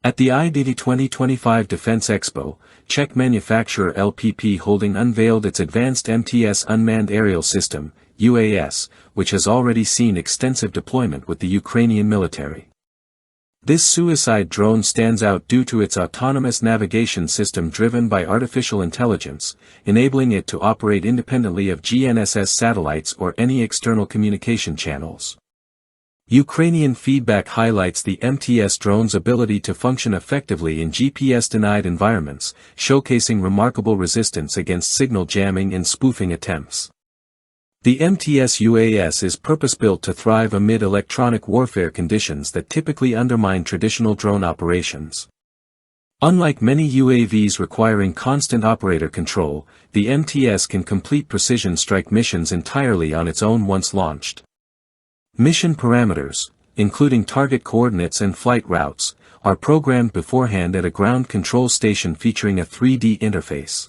At the IDD 2025 Defense Expo, Czech manufacturer LPP Holding unveiled its advanced MTS unmanned aerial system, UAS, which has already seen extensive deployment with the Ukrainian military. This suicide drone stands out due to its autonomous navigation system driven by artificial intelligence, enabling it to operate independently of GNSS satellites or any external communication channels. Ukrainian feedback highlights the MTS drone's ability to function effectively in GPS-denied environments, showcasing remarkable resistance against signal jamming and spoofing attempts. The MTS UAS is purpose-built to thrive amid electronic warfare conditions that typically undermine traditional drone operations. Unlike many UAVs requiring constant operator control, the MTS can complete precision strike missions entirely on its own once launched. Mission parameters, including target coordinates and flight routes, are programmed beforehand at a ground control station featuring a 3D interface.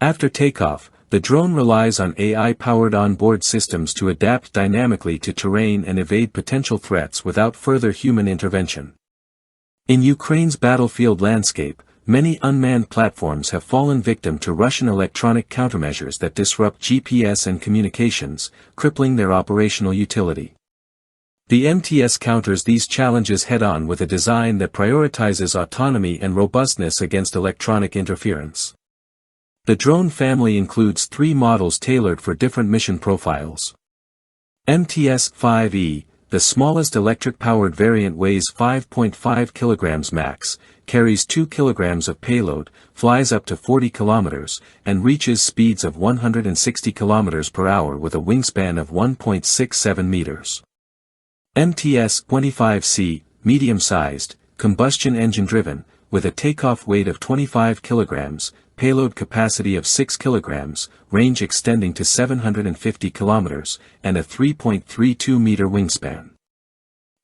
After takeoff, the drone relies on AI-powered onboard systems to adapt dynamically to terrain and evade potential threats without further human intervention. In Ukraine's battlefield landscape, many unmanned platforms have fallen victim to Russian electronic countermeasures that disrupt GPS and communications, crippling their operational utility. The MTS counters these challenges head-on with a design that prioritizes autonomy and robustness against electronic interference. The drone family includes 3 models tailored for different mission profiles. MTS-5E, the smallest electric-powered variant, weighs 5.5 kilograms max, carries 2 kilograms of payload, flies up to 40 kilometers, and reaches speeds of 160 kilometers per hour with a wingspan of 1.67 meters. MTS-25C, medium-sized, combustion engine-driven, with a takeoff weight of 25 kilograms, payload capacity of 6 kilograms, range extending to 750 kilometers, and a 3.32-meter wingspan.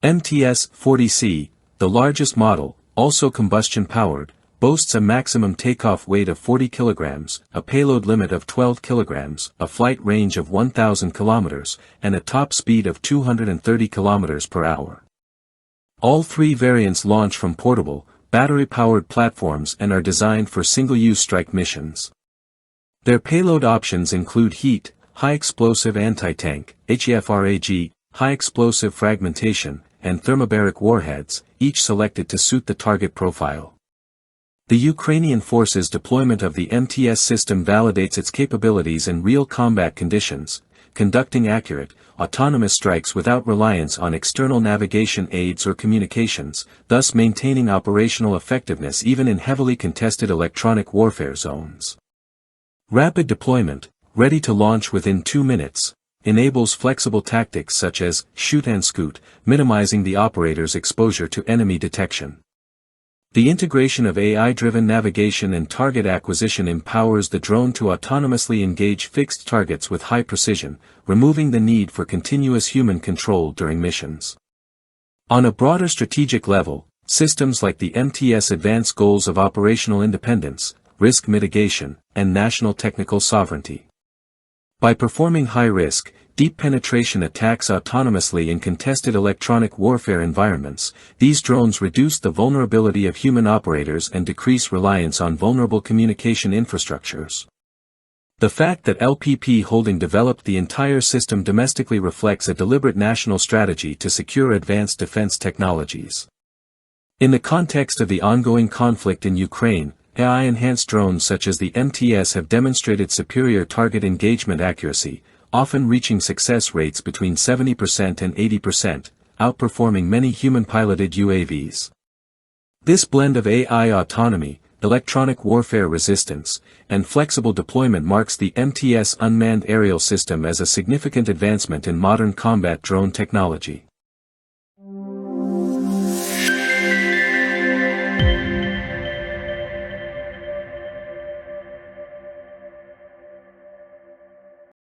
MTS-40C, the largest model, also combustion-powered, boasts a maximum takeoff weight of 40 kilograms, a payload limit of 12 kilograms, a flight range of 1,000 kilometers, and a top speed of 230 kilometers per hour. All 3 variants launch from portable, battery-powered platforms and are designed for single-use strike missions. Their payload options include heat, high-explosive anti-tank, HEFRAG, high-explosive fragmentation, and thermobaric warheads, each selected to suit the target profile. The Ukrainian forces' deployment of the MTS system validates its capabilities in real combat conditions, conducting accurate, autonomous strikes without reliance on external navigation aids or communications, thus maintaining operational effectiveness even in heavily contested electronic warfare zones. Rapid deployment, ready to launch within 2 minutes, enables flexible tactics such as shoot and scoot, minimizing the operator's exposure to enemy detection. The integration of AI-driven navigation and target acquisition empowers the drone to autonomously engage fixed targets with high precision, removing the need for continuous human control during missions. On a broader strategic level, systems like the MTS advance goals of operational independence, risk mitigation, and national technical sovereignty. By performing high-risk, deep penetration attacks autonomously in contested electronic warfare environments, these drones reduce the vulnerability of human operators and decrease reliance on vulnerable communication infrastructures. The fact that LPP Holding developed the entire system domestically reflects a deliberate national strategy to secure advanced defense technologies. In the context of the ongoing conflict in Ukraine, AI-enhanced drones such as the MTS have demonstrated superior target engagement accuracy, often reaching success rates between 70% and 80%, outperforming many human-piloted UAVs. This blend of AI autonomy, electronic warfare resistance, and flexible deployment marks the MTS unmanned aerial system as a significant advancement in modern combat drone technology.